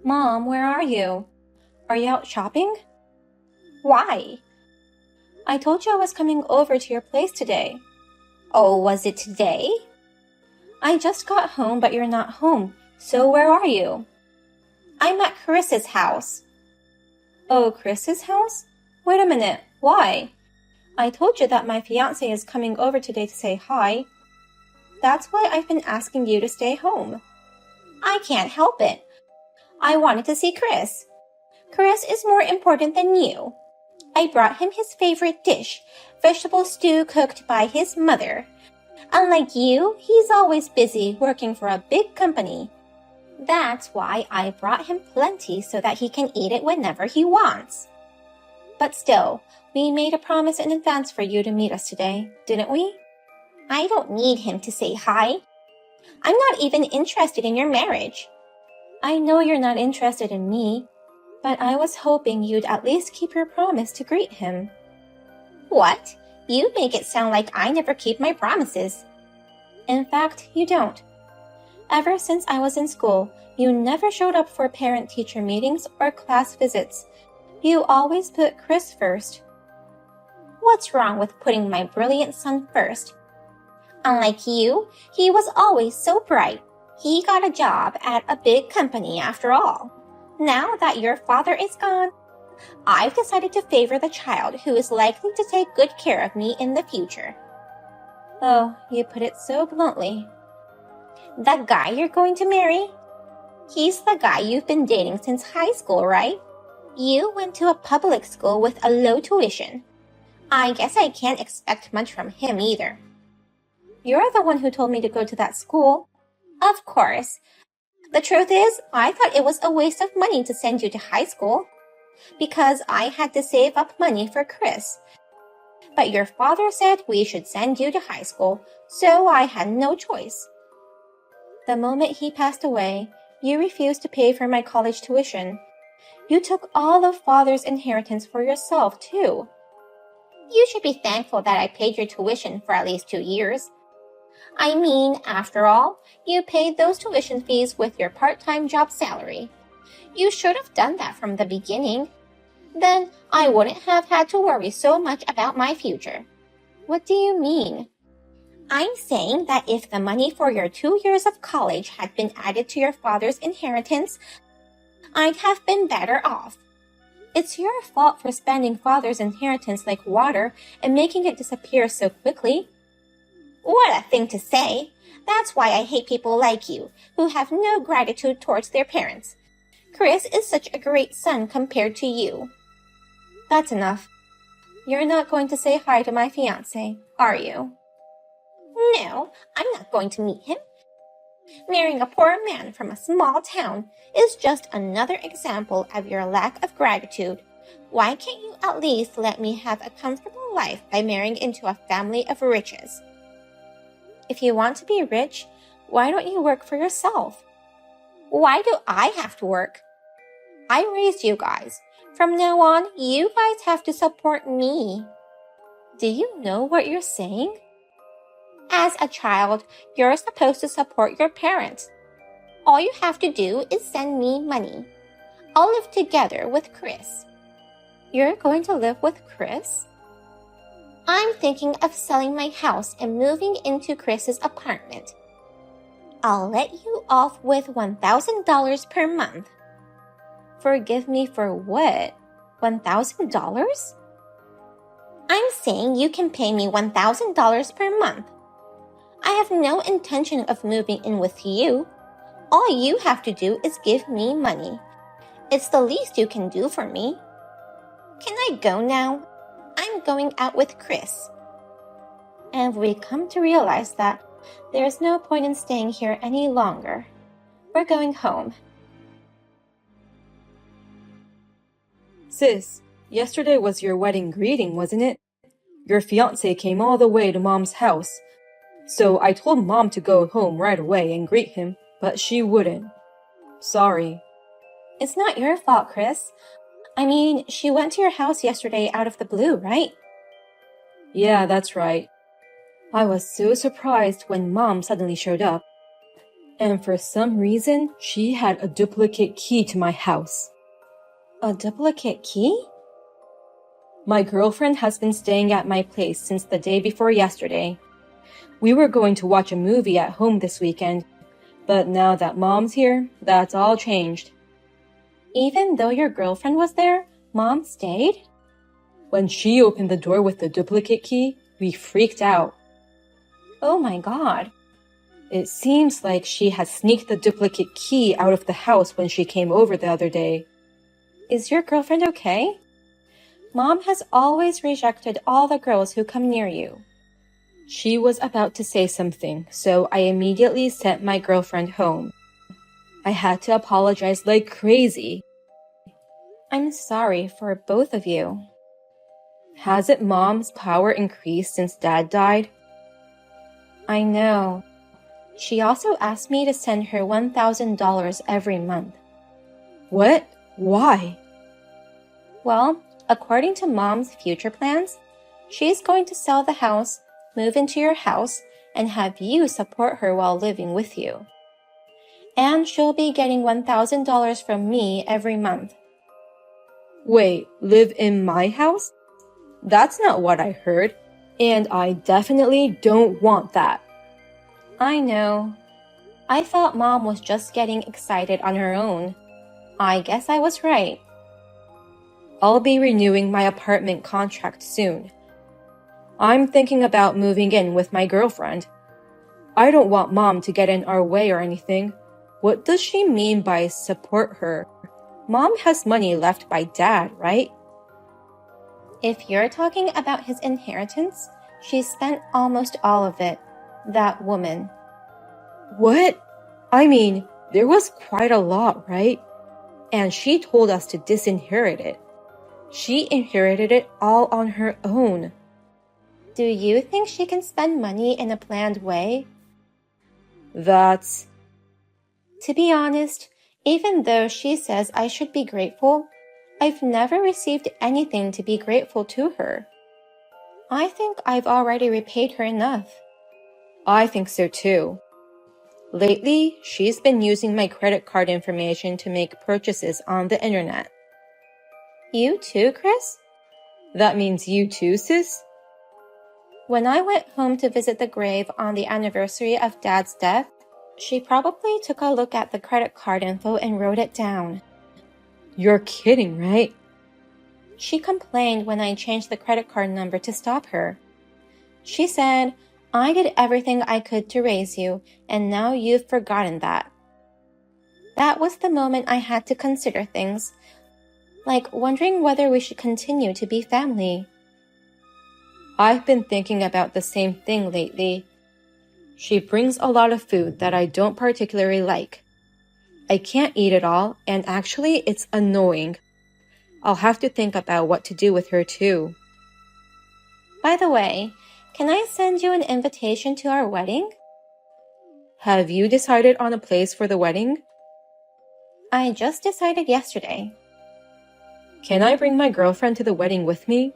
Mom, where are you? Are you out shopping? Why? I told you I was coming over to your place today. Oh, was it today? I just got home, but you're not home. So where are you? I'm at Chris's house. Oh, Chris's house? Wait a minute. Why? I told you that my fiancé is coming over today to say hi. That's why I've been asking you to stay home. I can't help it. I wanted to see Chris. Chris is more important than you. I brought him his favorite dish, vegetable stew cooked by his mother. Unlike you, he's always busy working for a big company. That's why I brought him plenty so that he can eat it whenever he wants. But still, we made a promise in advance for you to meet us today, didn't we? I don't need him to say hi. I'm not even interested in your marriage. I know you're not interested in me, but I was hoping you'd at least keep your promise to greet him. What? You make it sound like I never keep my promises. In fact, you don't. Ever since I was in school, you never showed up for parent-teacher meetings or class visits. You always put Chris first. What's wrong with putting my brilliant son first? Unlike you, he was always so bright. He got a job at a big company after all. Now that your father is gone, I've decided to favor the child who is likely to take good care of me in the future. Oh, you put it so bluntly. The guy you're going to marry? He's the guy you've been dating since high school, right? You went to a public school with a low tuition. I guess I can't expect much from him either. You're the one who told me to go to that school. Of course. The truth is, I thought it was a waste of money to send you to high school, because I had to save up money for Chris. But your father said we should send you to high school, so I had no choice. The moment he passed away, you refused to pay for my college tuition. You took all of Father's inheritance for yourself, too. You should be thankful that I paid your tuition for at least 2 years. I mean, after all, you paid those tuition fees with your part-time job salary. You should have done that from the beginning. Then I wouldn't have had to worry so much about my future. What do you mean? I'm saying that if the money for your 2 years of college had been added to your father's inheritance, I'd have been better off. It's your fault for spending Father's inheritance like water and making it disappear so quickly. What a thing to say! That's why I hate people like you, who have no gratitude towards their parents. Chris is such a great son compared to you. That's enough. You're not going to say hi to my fiancé, are you? No, I'm not going to meet him. Marrying a poor man from a small town is just another example of your lack of gratitude. Why can't you at least let me have a comfortable life by marrying into a family of riches? If you want to be rich, why don't you work for yourself? Why do I have to work? I raised you guys. From now on, you guys have to support me. Do you know what you're saying? As a child, you're supposed to support your parents. All you have to do is send me money. I'll live together with Chris. You're going to live with Chris? I'm thinking of selling my house and moving into Chris's apartment. I'll let you off with $1,000 per month. Forgive me for what? $1,000? I'm saying you can pay me $1,000 per month. I have no intention of moving in with you. All you have to do is give me money. It's the least you can do for me. Can I go now? I'm going out with Chris. And we come to realize that there's no point in staying here any longer. We're going home. Sis, yesterday was your wedding greeting, wasn't it? Your fiancé came all the way to Mom's house. So I told Mom to go home right away and greet him, but she wouldn't. Sorry. It's not your fault, Chris. I mean, she went to your house yesterday out of the blue, right? Yeah, that's right. I was so surprised when Mom suddenly showed up. And for some reason, she had a duplicate key to my house. A duplicate key? My girlfriend has been staying at my place since the day before yesterday. We were going to watch a movie at home this weekend, but now that Mom's here, that's all changed. Even though your girlfriend was there, Mom stayed? When she opened the door with the duplicate key, we freaked out. Oh my God. It seems like she had sneaked the duplicate key out of the house when she came over the other day. Is your girlfriend okay? Mom has always rejected all the girls who come near you. She was about to say something, so I immediately sent my girlfriend home. I had to apologize like crazy. I'm sorry for both of you. Hasn't Mom's power increased since Dad died? I know. She also asked me to send her $1,000 every month. What? Why? Well, according to Mom's future plans, she's going to sell the house, move into your house, and have you support her while living with you. And she'll be getting $1,000 from me every month. Wait, live in my house? That's not what I heard, and I definitely don't want that. I know. I thought Mom was just getting excited on her own. I guess I was right. I'll be renewing my apartment contract soon. I'm thinking about moving in with my girlfriend. I don't want Mom to get in our way or anything. What does she mean by support her? Mom has money left by Dad, right? If you're talking about his inheritance, she spent almost all of it. That woman. What? I mean, there was quite a lot, right? And she told us to disinherit it. She inherited it all on her own. Do you think she can spend money in a planned way? That's... To be honest, even though she says I should be grateful, I've never received anything to be grateful to her. I think I've already repaid her enough. I think so too. Lately, she's been using my credit card information to make purchases on the internet. You too, Chris? That means you too, sis? When I went home to visit the grave on the anniversary of Dad's death, she probably took a look at the credit card info and wrote it down. You're kidding, right? She complained when I changed the credit card number to stop her. She said, I did everything I could to raise you, and now you've forgotten that. That was the moment I had to consider things, like wondering whether we should continue to be family. I've been thinking about the same thing lately. She brings a lot of food that I don't particularly like. I can't eat it all, and actually it's annoying. I'll have to think about what to do with her too. By the way, can I send you an invitation to our wedding? Have you decided on a place for the wedding? I just decided yesterday. Can I bring my girlfriend to the wedding with me?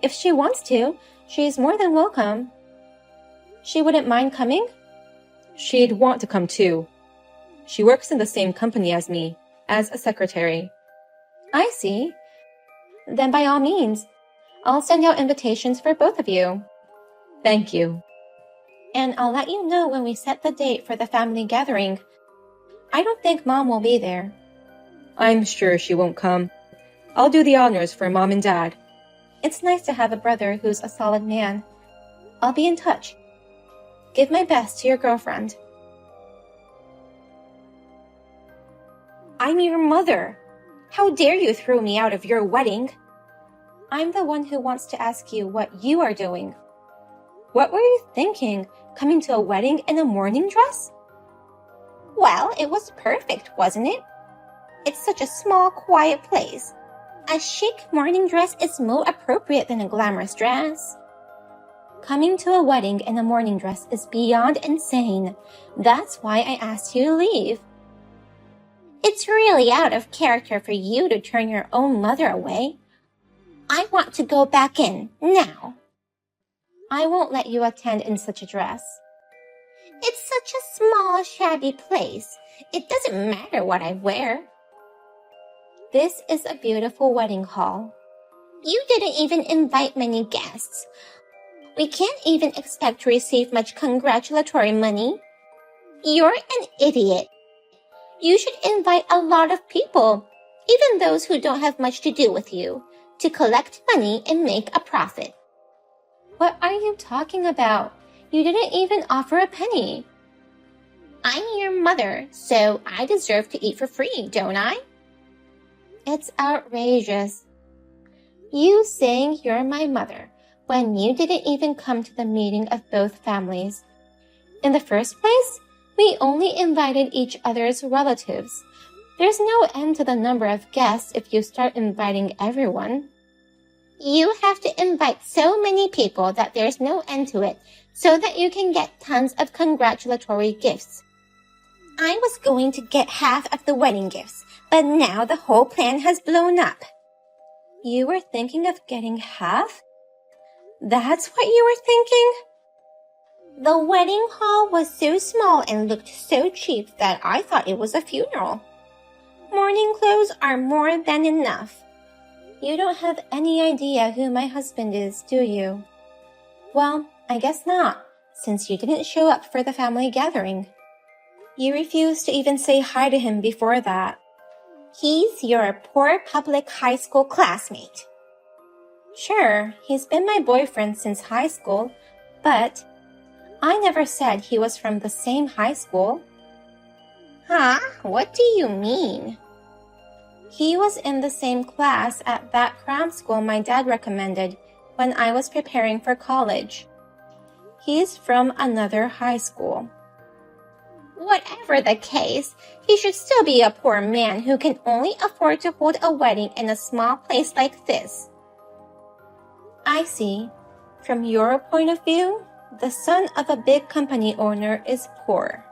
If she wants to, she's more than welcome. She wouldn't mind coming? She'd want to come too. She works in the same company as me, as a secretary. I see. Then by all means, I'll send out invitations for both of you. Thank you. And I'll let you know when we set the date for the family gathering. I don't think Mom will be there. I'm sure she won't come. I'll do the honors for Mom and Dad. It's nice to have a brother who's a solid man. I'll be in touch. Give my best to your girlfriend. I'm your mother. How dare you throw me out of your wedding? I'm the one who wants to ask you what you are doing. What were you thinking, coming to a wedding in a morning dress? Well, it was perfect, wasn't it? It's such a small, quiet place. A chic morning dress is more appropriate than a glamorous dress. Coming to a wedding in a morning dress is beyond insane. That's why I asked you to leave. It's really out of character for you to turn your own mother away. I want to go back in, now. I won't let you attend in such a dress. It's such a small, shabby place. It doesn't matter what I wear. This is a beautiful wedding hall. You didn't even invite many guests. We can't even expect to receive much congratulatory money. You're an idiot. You should invite a lot of people, even those who don't have much to do with you, to collect money and make a profit. What are you talking about? You didn't even offer a penny. I'm your mother, so I deserve to eat for free, don't I? It's outrageous. You saying you're my mother when you didn't even come to the meeting of both families. In the first place, we only invited each other's relatives. There's no end to the number of guests if you start inviting everyone. You have to invite so many people that there's no end to it, so that you can get tons of congratulatory gifts. I was going to get half of the wedding gifts, but now the whole plan has blown up. You were thinking of getting half? That's what you were thinking? The wedding hall was so small and looked so cheap that I thought it was a funeral. Mourning clothes are more than enough. You don't have any idea who my husband is, do you? Well, I guess not, since you didn't show up for the family gathering. You refused to even say hi to him before that. He's your poor public high school classmate. Sure, he's been my boyfriend since high school, but I never said he was from the same high school. Huh? What do you mean? He was in the same class at that cram school my dad recommended when I was preparing for college. He's from another high school. Whatever the case, he should still be a poor man who can only afford to hold a wedding in a small place like this. I see. From your point of view, the son of a big company owner is poor.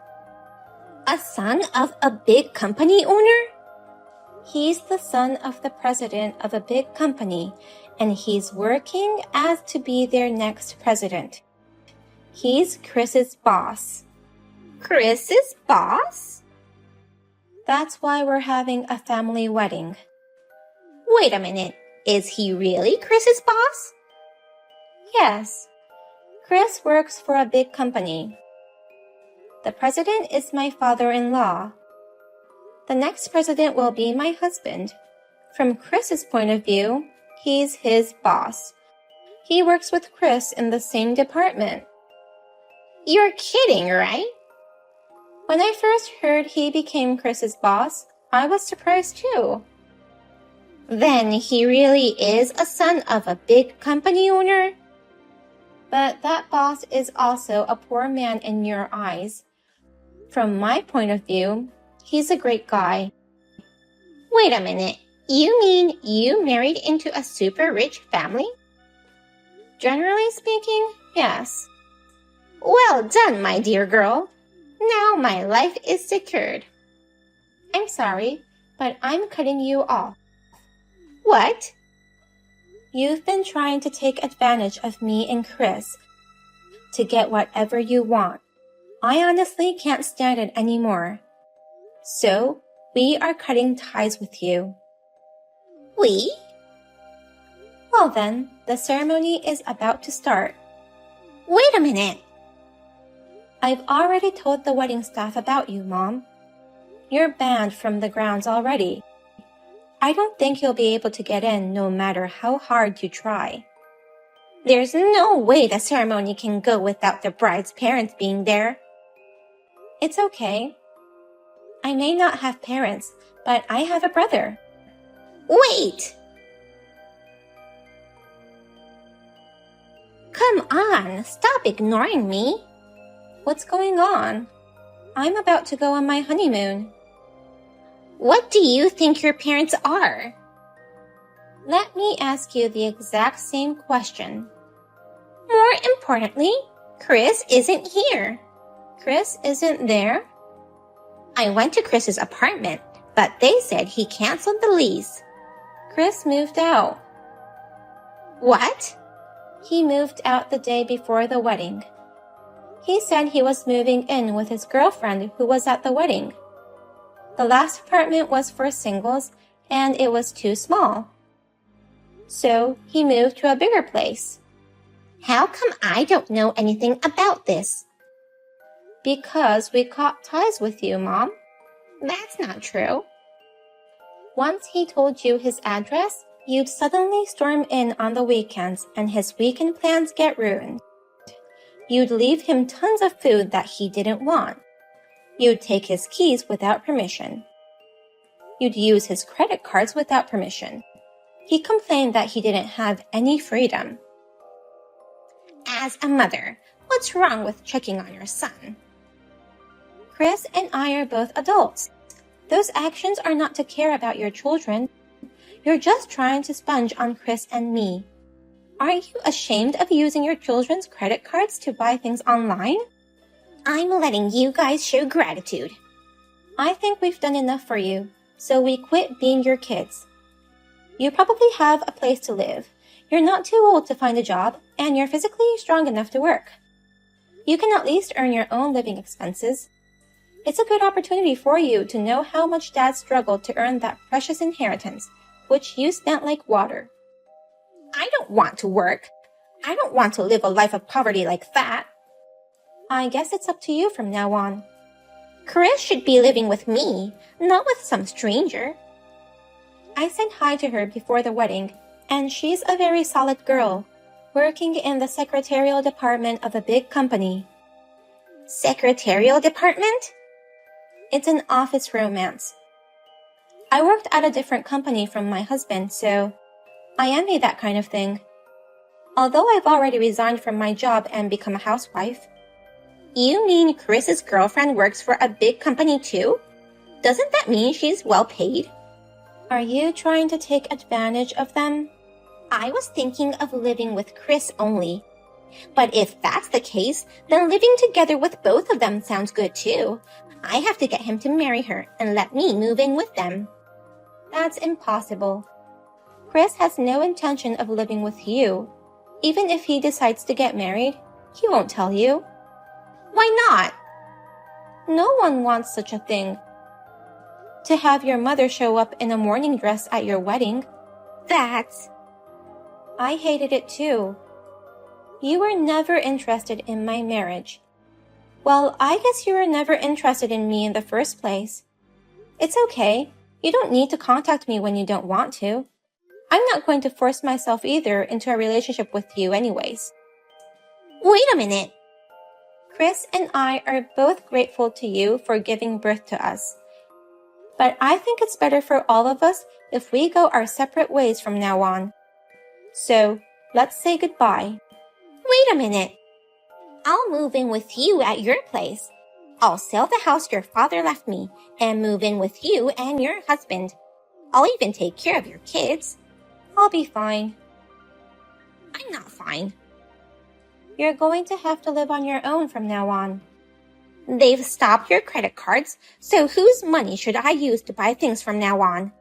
A son of a big company owner? He's the son of the president of a big company, and he's working as to be their next president. He's Chris's boss. Chris's boss? That's why we're having a family wedding. Wait a minute. Is he really Chris's boss? Yes. Chris works for a big company. The president is my father-in-law. The next president will be my husband. From Chris's point of view, he's his boss. He works with Chris in the same department. You're kidding, right? When I first heard he became Chris's boss, I was surprised too. Then he really is a son of a big company owner? But that boss is also a poor man in your eyes. From my point of view, he's a great guy. Wait a minute. You mean you married into a super rich family? Generally speaking, yes. Well done, my dear girl. Now my life is secured. I'm sorry, but I'm cutting you off. What? You've been trying to take advantage of me and Chris to get whatever you want. I honestly can't stand it anymore. So, we are cutting ties with you. We? Well then, the ceremony is about to start. Wait a minute. I've already told the wedding staff about you, Mom. You're banned from the grounds already. I don't think you'll be able to get in no matter how hard you try. There's no way the ceremony can go without the bride's parents being there. It's okay. I may not have parents, but I have a brother. Wait! Come on, stop ignoring me. What's going on? I'm about to go on my honeymoon. What do you think your parents are? Let me ask you the exact same question. More importantly, Chris isn't here. Chris isn't there? I went to Chris's apartment, but they said he canceled the lease. Chris moved out. What? He moved out the day before the wedding. He said he was moving in with his girlfriend who was at the wedding. The last apartment was for singles and it was too small. So he moved to a bigger place. How come I don't know anything about this? Because we caught ties with you, Mom. That's not true. Once he told you his address, you'd suddenly storm in on the weekends and his weekend plans get ruined. You'd leave him tons of food that he didn't want. You'd take his keys without permission. You'd use his credit cards without permission. He complained that he didn't have any freedom. As a mother, what's wrong with checking on your son? Chris and I are both adults. Those actions are not to care about your children. You're just trying to sponge on Chris and me. Aren't you ashamed of using your children's credit cards to buy things online? I'm letting you guys show gratitude. I think we've done enough for you, so we quit being your kids. You probably have a place to live. You're not too old to find a job, and you're physically strong enough to work. You can at least earn your own living expenses. It's a good opportunity for you to know how much Dad struggled to earn that precious inheritance, which you spent like water. I don't want to work. I don't want to live a life of poverty like that. I guess it's up to you from now on. Chris should be living with me, not with some stranger. I said hi to her before the wedding, and she's a very solid girl, working in the secretarial department of a big company. Secretarial department? It's an office romance. I worked at a different company from my husband, so I envy that kind of thing. Although I've already resigned from my job and become a housewife. You mean Chris's girlfriend works for a big company too? Doesn't that mean she's well paid? Are you trying to take advantage of them? I was thinking of living with Chris only. But if that's the case, then living together with both of them sounds good too. I have to get him to marry her and let me move in with them. That's impossible. Chris has no intention of living with you. Even if he decides to get married, he won't tell you. Why not? No one wants such a thing. To have your mother show up in a morning dress at your wedding. I hated it too. You were never interested in my marriage. Well, I guess you were never interested in me in the first place. It's okay. You don't need to contact me when you don't want to. I'm not going to force myself either into a relationship with you anyways. Wait a minute. Chris and I are both grateful to you for giving birth to us. But I think it's better for all of us if we go our separate ways from now on. So, let's say goodbye. Wait a minute. I'll move in with you at your place. I'll sell the house your father left me and move in with you and your husband. I'll even take care of your kids. I'll be fine. I'm not fine. You're going to have to live on your own from now on. They've stopped your credit cards, so whose money should I use to buy things from now on?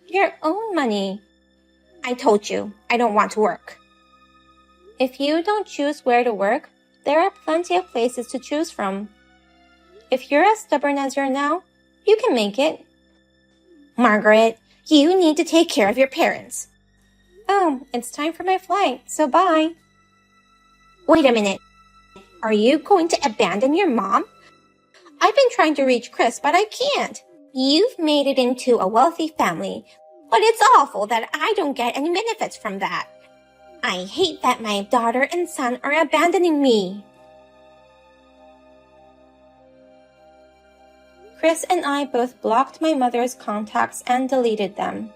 Your own money. I told you, I don't want to work. If you don't choose where to work, there are plenty of places to choose from. If you're as stubborn as you're now, you can make it. Margaret, you need to take care of your parents. Oh, it's time for my flight, so bye. Wait a minute. Are you going to abandon your mom? I've been trying to reach Chris, but I can't. You've made it into a wealthy family, but it's awful that I don't get any benefits from that. I hate that my daughter and son are abandoning me. Chris and I both blocked my mother's contacts and deleted them.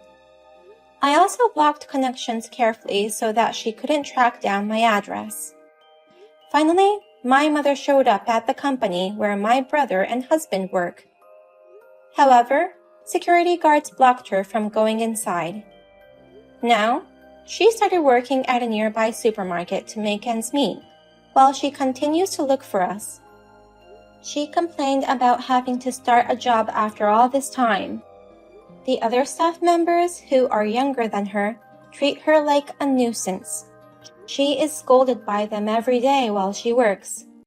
I also blocked connections carefully so that she couldn't track down my address. Finally, my mother showed up at the company where my brother and husband work. However, security guards blocked her from going inside. Now, she started working at a nearby supermarket to make ends meet, while she continues to look for us. She complained about having to start a job after all this time. The other staff members, who are younger than her, treat her like a nuisance. She is scolded by them every day while she works.